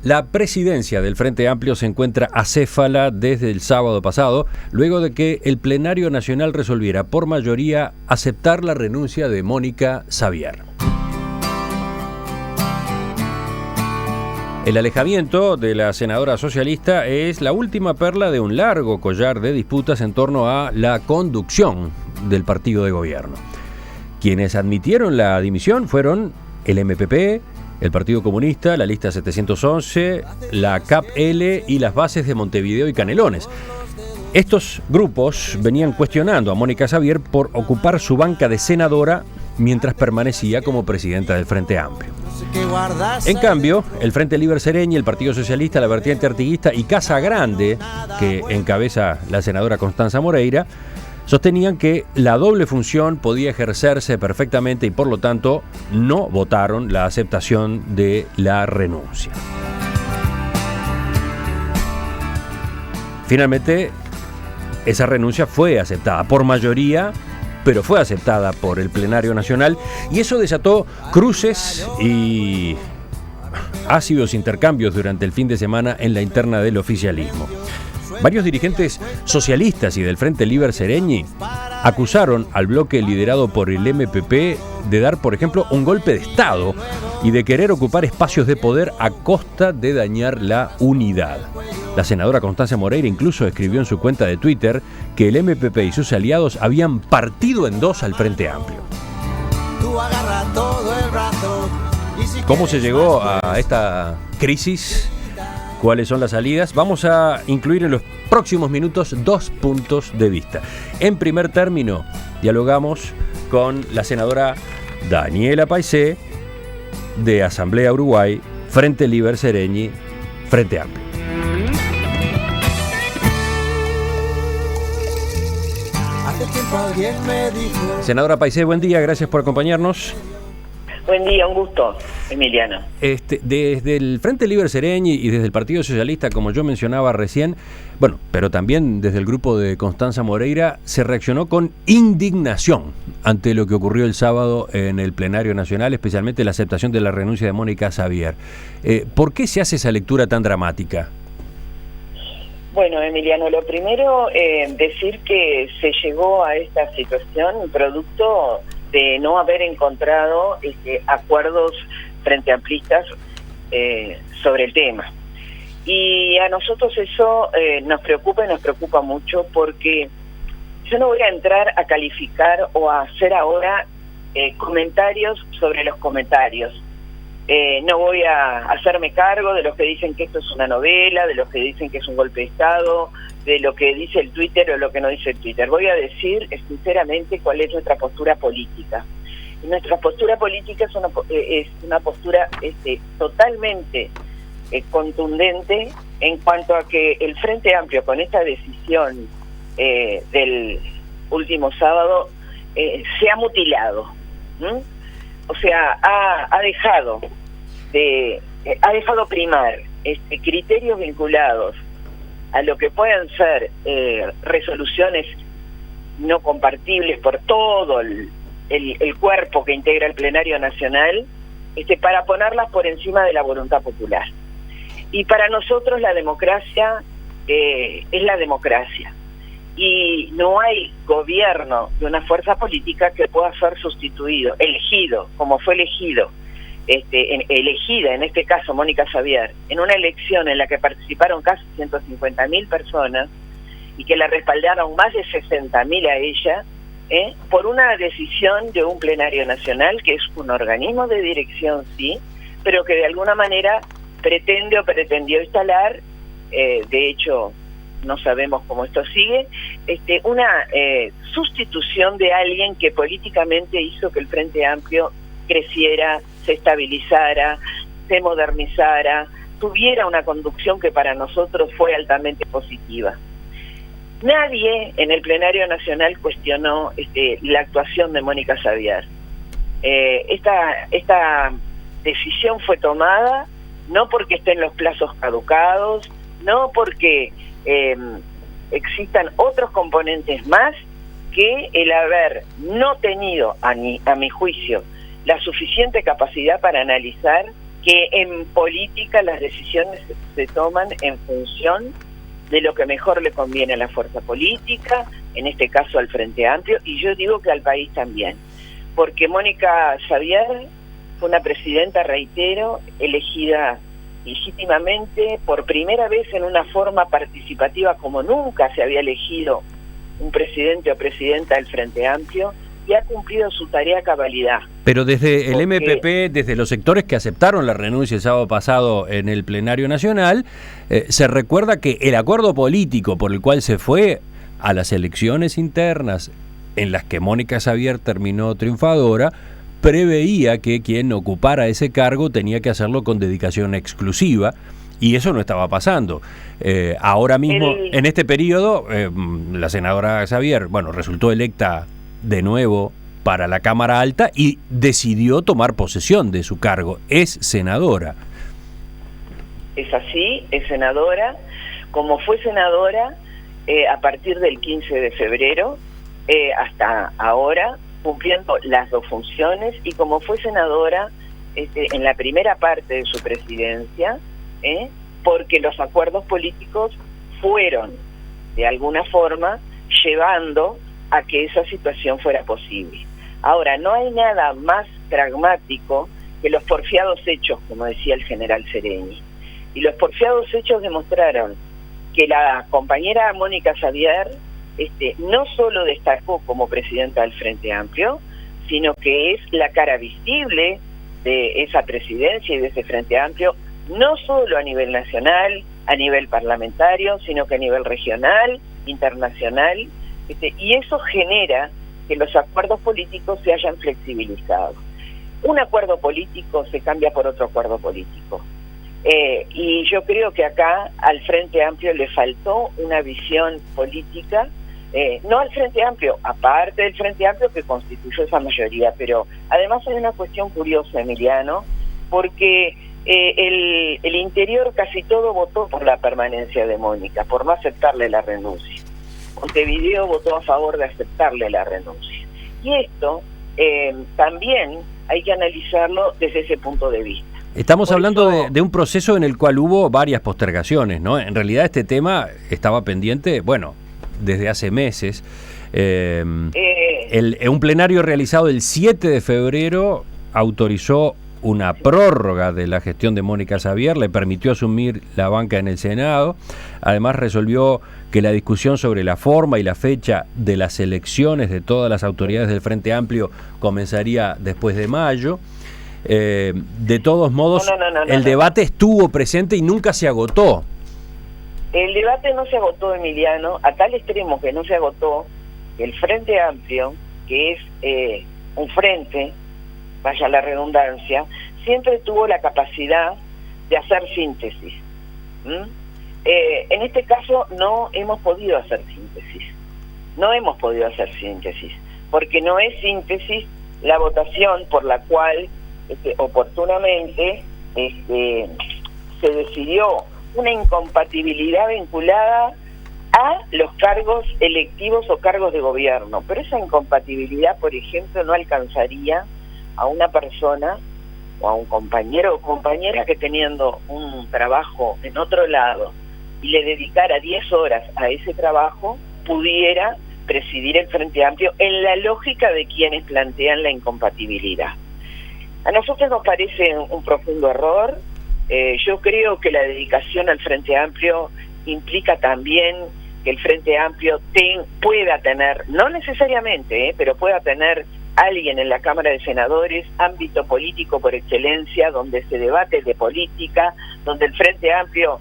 La presidencia del Frente Amplio se encuentra acéfala desde el sábado pasado, luego de que el Plenario Nacional resolviera por mayoría aceptar la renuncia de Mónica Xavier. El alejamiento de la senadora socialista es la última perla de un largo collar de disputas en torno a la conducción del partido de gobierno. Quienes admitieron la dimisión fueron el MPP, el Partido Comunista, la lista 711, la CAP-L y las bases de Montevideo y Canelones. Estos grupos venían cuestionando a Mónica Xavier por ocupar su banca de senadora mientras permanecía como presidenta del Frente Amplio. En cambio, el Frente Liber Sereñi, el Partido Socialista, la vertiente artiguista y Casa Grande, que encabeza la senadora Constanza Moreira, sostenían que la doble función podía ejercerse perfectamente y por lo tanto no votaron la aceptación de la renuncia. Finalmente, esa renuncia fue aceptada por mayoría, pero fue aceptada por el Plenario Nacional y eso desató cruces y ácidos intercambios durante el fin de semana en la interna del oficialismo. Varios dirigentes socialistas y del Frente Liber Sereñi acusaron al bloque liderado por el MPP de dar, por ejemplo, un golpe de Estado y de querer ocupar espacios de poder a costa de dañar la unidad. La senadora Constanza Moreira incluso escribió en su cuenta de Twitter que el MPP y sus aliados habían partido en dos al Frente Amplio. ¿Cómo se llegó a esta crisis? ¿Cuáles son las salidas? Vamos a incluir en los próximos minutos dos puntos de vista. En primer término, dialogamos con la senadora Daniela Paisé, de Asamblea Uruguay, Frente Liber Sereñi, Frente Amplio. Senadora Paisé, buen día, gracias por acompañarnos. Buen día, un gusto, Emiliano. Desde el Frente Liber Sereñi y desde el Partido Socialista, como yo mencionaba recién, pero también desde el grupo de Constanza Moreira, se reaccionó con indignación ante lo que ocurrió el sábado en el Plenario Nacional, especialmente la aceptación de la renuncia de Mónica Xavier. ¿Por qué se hace esa lectura tan dramática? Bueno, Emiliano, lo primero, decir que se llegó a esta situación producto de no haber encontrado acuerdos frente amplistas sobre el tema. Y a nosotros eso nos preocupa mucho, porque yo no voy a entrar a calificar o a hacer ahora comentarios sobre los comentarios. No voy a hacerme cargo de los que dicen que esto es una novela, de los que dicen que es un golpe de Estado, de lo que dice el Twitter o lo que no dice el Twitter. Voy a decir sinceramente cuál es nuestra postura política. Y nuestra postura política es una postura totalmente contundente en cuanto a que el Frente Amplio, con esta decisión del último sábado, se ha mutilado. O sea, ha dejado primar criterios vinculados a lo que puedan ser resoluciones no compartibles por todo el cuerpo que integra el Plenario Nacional, para ponerlas por encima de la voluntad popular. Y para nosotros la democracia es la democracia. Y no hay gobierno de una fuerza política que pueda ser elegido, como fue elegida en este caso Mónica Xavier, en una elección en la que participaron casi 150.000 personas y que la respaldaron más de 60.000 a ella, por una decisión de un Plenario Nacional, que es un organismo de dirección, sí, pero que de alguna manera pretendió instalar, de hecho no sabemos cómo esto sigue, una sustitución de alguien que políticamente hizo que el Frente Amplio creciera, se estabilizara, se modernizara, tuviera una conducción que para nosotros fue altamente positiva. Nadie en el Plenario Nacional cuestionó la actuación de Mónica Xavier. Esta decisión fue tomada no porque estén los plazos caducados, no porque existan otros componentes más que el haber no tenido, a mi juicio, la suficiente capacidad para analizar que en política las decisiones se toman en función de lo que mejor le conviene a la fuerza política, en este caso al Frente Amplio, y yo digo que al país también, porque Mónica Xavier fue una presidenta, reitero, elegida legítimamente por primera vez en una forma participativa como nunca se había elegido un presidente o presidenta del Frente Amplio, y ha cumplido su tarea a cabalidad. Pero desde el MPP, desde los sectores que aceptaron la renuncia el sábado pasado en el plenario nacional, se recuerda que el acuerdo político por el cual se fue a las elecciones internas, en las que Mónica Xavier terminó triunfadora, preveía que quien ocupara ese cargo tenía que hacerlo con dedicación exclusiva, y eso no estaba pasando. Ahora mismo, en este periodo, la senadora Xavier, resultó electa de nuevo para la Cámara Alta y decidió tomar posesión de su cargo. Es senadora. Es así, es senadora. Como fue senadora a partir del 15 de febrero hasta ahora, cumpliendo las dos funciones, y como fue senadora en la primera parte de su presidencia, porque los acuerdos políticos fueron, de alguna forma, llevando a que esa situación fuera posible. Ahora, no hay nada más pragmático que los porfiados hechos, como decía el general Sereni. Y los porfiados hechos demostraron que la compañera Mónica Xavier no solo destacó como presidenta del Frente Amplio, sino que es la cara visible de esa presidencia y de ese Frente Amplio, no solo a nivel nacional, a nivel parlamentario, sino que a nivel regional, internacional, y eso genera que los acuerdos políticos se hayan flexibilizado. Un acuerdo político se cambia por otro acuerdo político. Y yo creo que acá al Frente Amplio le faltó una visión política, no al Frente Amplio, aparte del Frente Amplio que constituyó esa mayoría, pero además hay una cuestión curiosa, Emiliano, porque el interior casi todo votó por la permanencia de Mónica, por no aceptarle la renuncia. Montevideo votó a favor de aceptarle la renuncia. Y esto también hay que analizarlo desde ese punto de vista. Estamos hablando de un proceso en el cual hubo varias postergaciones, ¿no? En realidad este tema estaba pendiente, desde hace meses. Un plenario realizado el 7 de febrero autorizó una prórroga de la gestión de Mónica Xavier, le permitió asumir la banca en el Senado, además resolvió que la discusión sobre la forma y la fecha de las elecciones de todas las autoridades del Frente Amplio comenzaría después de mayo. De todos modos, el debate estuvo presente y nunca se agotó. El debate no se agotó, Emiliano, a tal extremo que no se agotó. El Frente Amplio, que es un frente, vaya la redundancia, siempre tuvo la capacidad de hacer síntesis. En este caso no hemos podido hacer síntesis, porque no es síntesis la votación por la cual oportunamente se decidió una incompatibilidad vinculada a los cargos electivos o cargos de gobierno, pero esa incompatibilidad, por ejemplo, no alcanzaría a una persona o a un compañero o compañera que teniendo un trabajo en otro lado y le dedicara 10 horas a ese trabajo, pudiera presidir el Frente Amplio en la lógica de quienes plantean la incompatibilidad. A nosotros nos parece un profundo error. Yo creo que la dedicación al Frente Amplio implica también que el Frente Amplio pueda tener, no necesariamente, pero pueda tener alguien en la Cámara de Senadores, ámbito político por excelencia, donde se debate de política, donde el Frente Amplio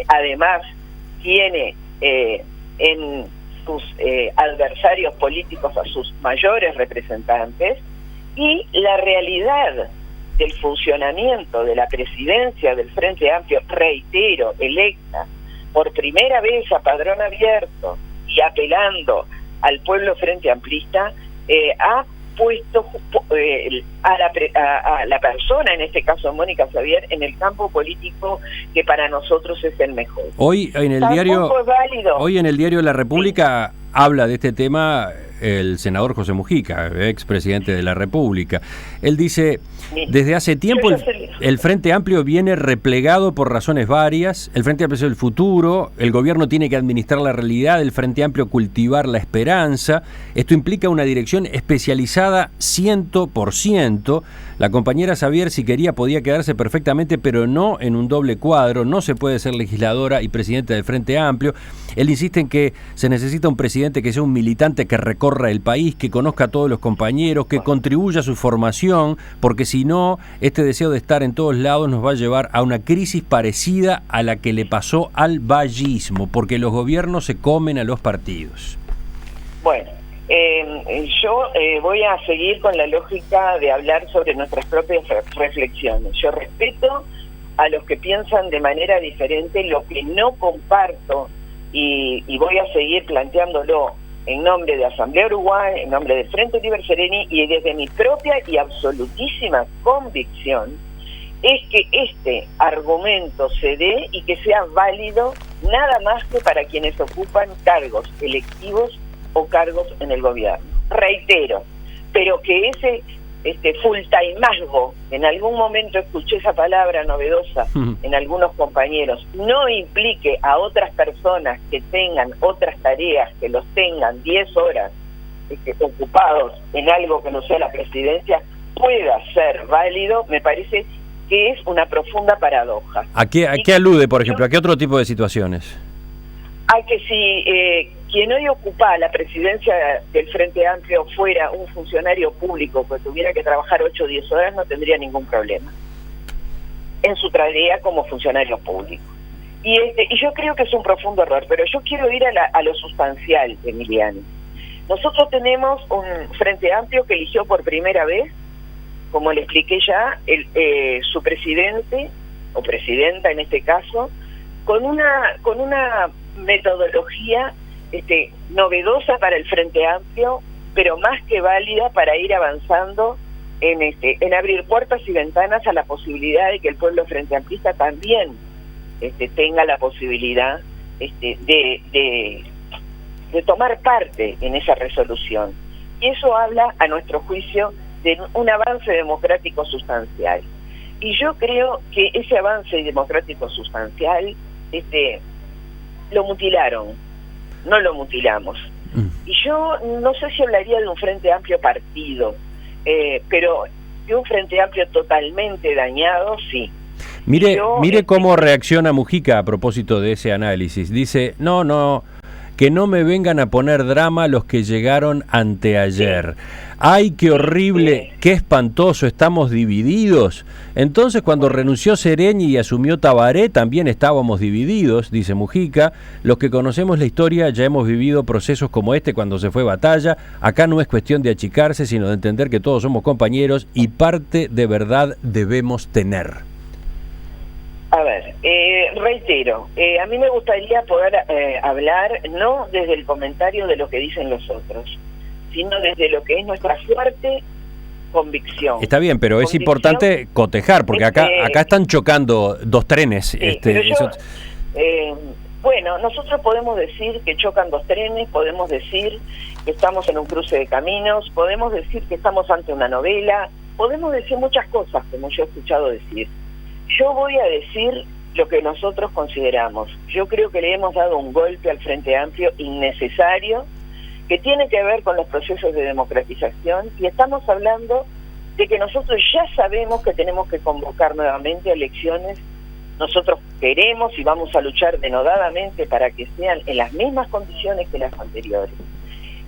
además tiene en sus adversarios políticos a sus mayores representantes, y la realidad del funcionamiento de la presidencia del Frente Amplio, reitero, electa por primera vez a padrón abierto y apelando al pueblo frente amplista, ha puesto a la persona, en este caso Mónica Xavier, en el campo político que para nosotros es el mejor. Hoy en el diario La República habla de este tema el senador José Mujica, expresidente de la República. Él dice, desde hace tiempo el Frente Amplio viene replegado por razones varias, el Frente Amplio es el futuro, el gobierno tiene que administrar la realidad, el Frente Amplio cultivar la esperanza, esto implica una dirección especializada 100%, la compañera Xavier si quería podía quedarse perfectamente, pero no en un doble cuadro, no se puede ser legisladora y presidenta del Frente Amplio. Él insiste en que se necesita un presidente que sea un militante que recorra el país, que conozca a todos los compañeros, que contribuya a su formación, porque si no, este deseo de estar en todos lados nos va a llevar a una crisis parecida a la que le pasó al vallismo, porque los gobiernos se comen a los partidos. Bueno, yo voy a seguir con la lógica de hablar sobre nuestras propias reflexiones. Yo respeto a los que piensan de manera diferente, lo que no comparto y voy a seguir planteándolo en nombre de Asamblea Uruguay, en nombre del Frente Libre Sereni y desde mi propia y absolutísima convicción, es que este argumento se dé y que sea válido nada más que para quienes ocupan cargos electivos o cargos en el gobierno. Reitero, pero que ese full-timazgo, en algún momento escuché esa palabra novedosa en algunos compañeros, no implique a otras personas que tengan otras tareas, que los tengan 10 horas ocupados en algo que no sea la presidencia, pueda ser válido, me parece que es una profunda paradoja. ¿A qué alude, por ejemplo? ¿A qué otro tipo de situaciones? A que si quien hoy ocupa la presidencia del Frente Amplio fuera un funcionario público que tuviera que trabajar 8 o 10 horas, no tendría ningún problema en su tarea como funcionario público. Y yo creo que es un profundo error, pero yo quiero ir a lo sustancial, Emiliano. Nosotros tenemos un Frente Amplio que eligió por primera vez, como le expliqué ya, su presidente, o presidenta en este caso, con una metodología novedosa para el Frente Amplio, pero más que válida para ir avanzando en abrir puertas y ventanas a la posibilidad de que el pueblo frente amplista también tenga la posibilidad de tomar parte en esa resolución. Y eso habla, a nuestro juicio, de un avance democrático sustancial. Y yo creo que ese avance democrático sustancial lo mutilaron, no lo mutilamos. Y yo no sé si hablaría de un Frente Amplio partido, pero de un Frente Amplio totalmente dañado, sí. Mire cómo reacciona Mujica a propósito de ese análisis. Dice, no, que no me vengan a poner drama los que llegaron anteayer. Sí. ¡Ay, qué horrible, qué espantoso, estamos divididos! Entonces, cuando renunció Sereni y asumió Tabaré, también estábamos divididos, dice Mujica. Los que conocemos la historia ya hemos vivido procesos como este cuando se fue Batalla. Acá no es cuestión de achicarse, sino de entender que todos somos compañeros y parte de verdad debemos tener. A ver, reitero, a mí me gustaría poder hablar no desde el comentario de lo que dicen los otros, sino desde lo que es nuestra fuerte convicción. Está bien, pero es importante cotejar, porque acá están chocando dos trenes. Sí, bueno, nosotros podemos decir que chocan dos trenes, podemos decir que estamos en un cruce de caminos, podemos decir que estamos ante una novela, podemos decir muchas cosas, como yo he escuchado decir. Yo voy a decir lo que nosotros consideramos. Yo creo que le hemos dado un golpe al Frente Amplio innecesario, que tiene que ver con los procesos de democratización, y estamos hablando de que nosotros ya sabemos que tenemos que convocar nuevamente elecciones. Nosotros queremos y vamos a luchar denodadamente para que sean en las mismas condiciones que las anteriores.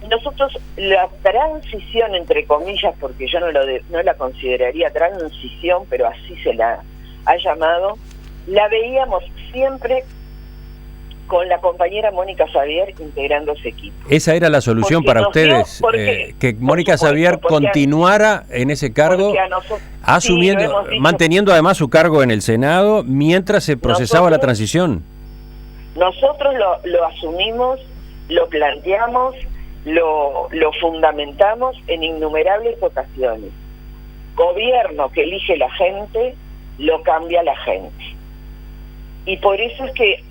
Y nosotros la transición, entre comillas, porque yo no la consideraría transición, pero así se la ha llamado, la veíamos siempre con la compañera Mónica Xavier integrando ese equipo. ¿Esa era la solución para ustedes? Que Mónica Xavier continuara en ese cargo, asumiendo, manteniendo además su cargo en el Senado, mientras se procesaba la transición. Nosotros lo asumimos, lo planteamos, lo fundamentamos en innumerables ocasiones. Gobierno que elige la gente, lo cambia la gente. Y por eso es que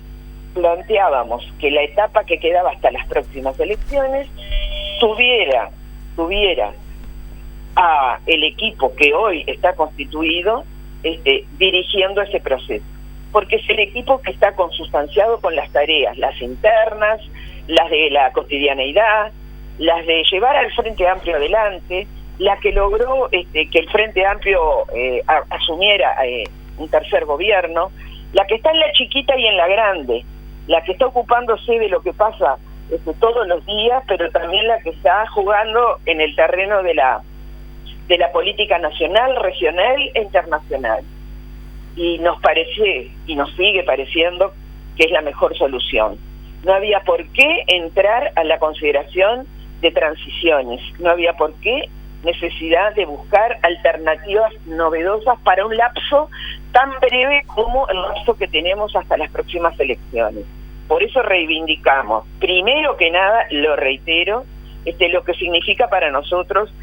planteábamos que la etapa que quedaba hasta las próximas elecciones tuviera a el equipo que hoy está constituido dirigiendo ese proceso, porque es el equipo que está consustanciado con las tareas, las internas, las de la cotidianeidad, las de llevar al Frente Amplio adelante, la que logró que el Frente Amplio asumiera un tercer gobierno, la que está en la chiquita y en la grande, la que está ocupándose de lo que pasa todos los días, pero también la que está jugando en el terreno de la política nacional, regional e internacional. Y nos parece, y nos sigue pareciendo, que es la mejor solución. No había por qué entrar a la consideración de transiciones, no había por qué necesidad de buscar alternativas novedosas para un lapso tan breve como el lapso que tenemos hasta las próximas elecciones. Por eso reivindicamos, primero que nada, lo reitero, lo que significa para nosotros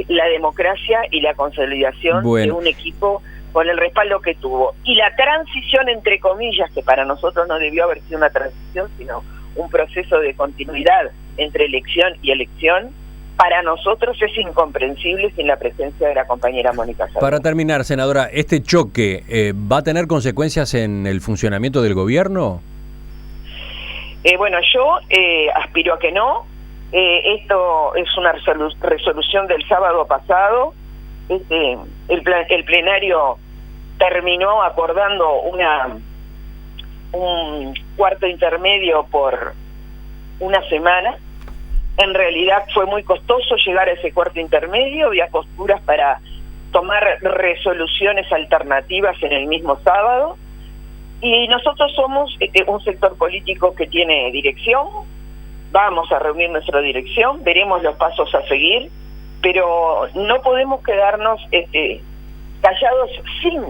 la democracia y la consolidación de un equipo con el respaldo que tuvo. Y la transición, entre comillas, que para nosotros no debió haber sido una transición, sino un proceso de continuidad entre elección y elección, para nosotros es incomprensible sin la presencia de la compañera Mónica Saavedra. Para terminar, senadora, ¿este choque va a tener consecuencias en el funcionamiento del gobierno? Bueno, yo aspiro a que no. Esto es una resolución del sábado pasado. El plenario terminó acordando un cuarto intermedio por una semana. En realidad fue muy costoso llegar a ese cuarto intermedio, había posturas para tomar resoluciones alternativas en el mismo sábado, y nosotros somos un sector político que tiene dirección, vamos a reunir nuestra dirección, veremos los pasos a seguir, pero no podemos quedarnos callados sin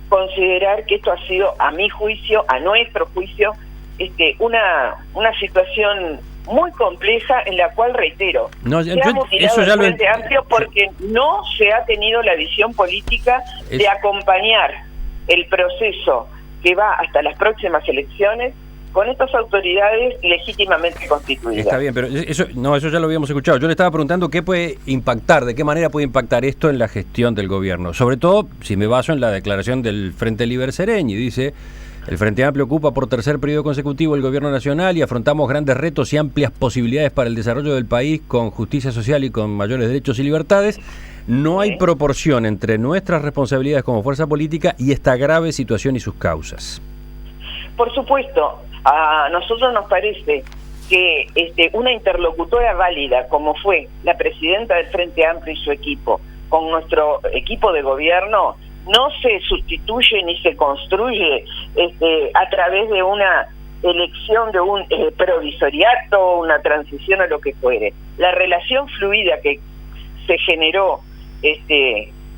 considerar que esto ha sido, a mi juicio, a nuestro juicio, una situación muy compleja en la cual, reitero, se ha mutilado el Frente Amplio porque no se ha tenido la visión política de acompañar el proceso que va hasta las próximas elecciones con estas autoridades legítimamente constituidas. Está bien, pero eso ya lo habíamos escuchado. Yo le estaba preguntando qué puede impactar, de qué manera puede impactar esto en la gestión del gobierno. Sobre todo, si me baso en la declaración del Frente Liber Sereñi, dice: el Frente Amplio ocupa por tercer periodo consecutivo el gobierno nacional y afrontamos grandes retos y amplias posibilidades para el desarrollo del país con justicia social y con mayores derechos y libertades. No hay proporción entre nuestras responsabilidades como fuerza política y esta grave situación y sus causas. Por supuesto, a nosotros nos parece que una interlocutora válida como fue la presidenta del Frente Amplio y su equipo con nuestro equipo de gobierno no se sustituye ni se construye a través de una elección de un provisoriato, una transición o lo que fuere. La relación fluida que se generó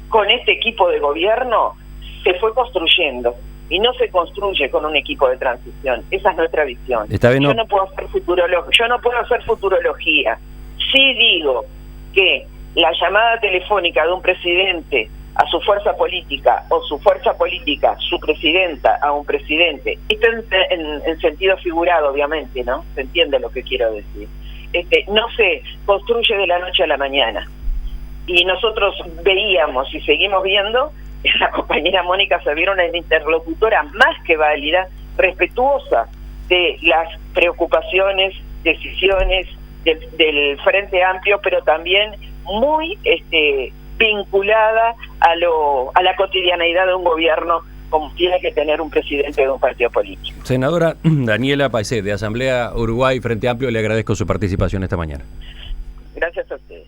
con este equipo de gobierno se fue construyendo y no se construye con un equipo de transición. Esa es nuestra visión. Está bien, yo no puedo hacer futurología. Sí digo que la llamada telefónica de un presidente a su fuerza política o su fuerza política, su presidenta a un presidente, esto en sentido figurado, obviamente, ¿no? Se entiende lo que quiero decir. No se construye de la noche a la mañana. Y nosotros veíamos y seguimos viendo, la compañera Mónica Saavedra, una interlocutora más que válida, respetuosa de las preocupaciones, decisiones del Frente Amplio, pero también muy vinculada a la cotidianeidad de un gobierno como tiene que tener un presidente de un partido político. Senadora Daniela Paisé, de Asamblea Uruguay Frente Amplio, le agradezco su participación esta mañana. Gracias a ustedes.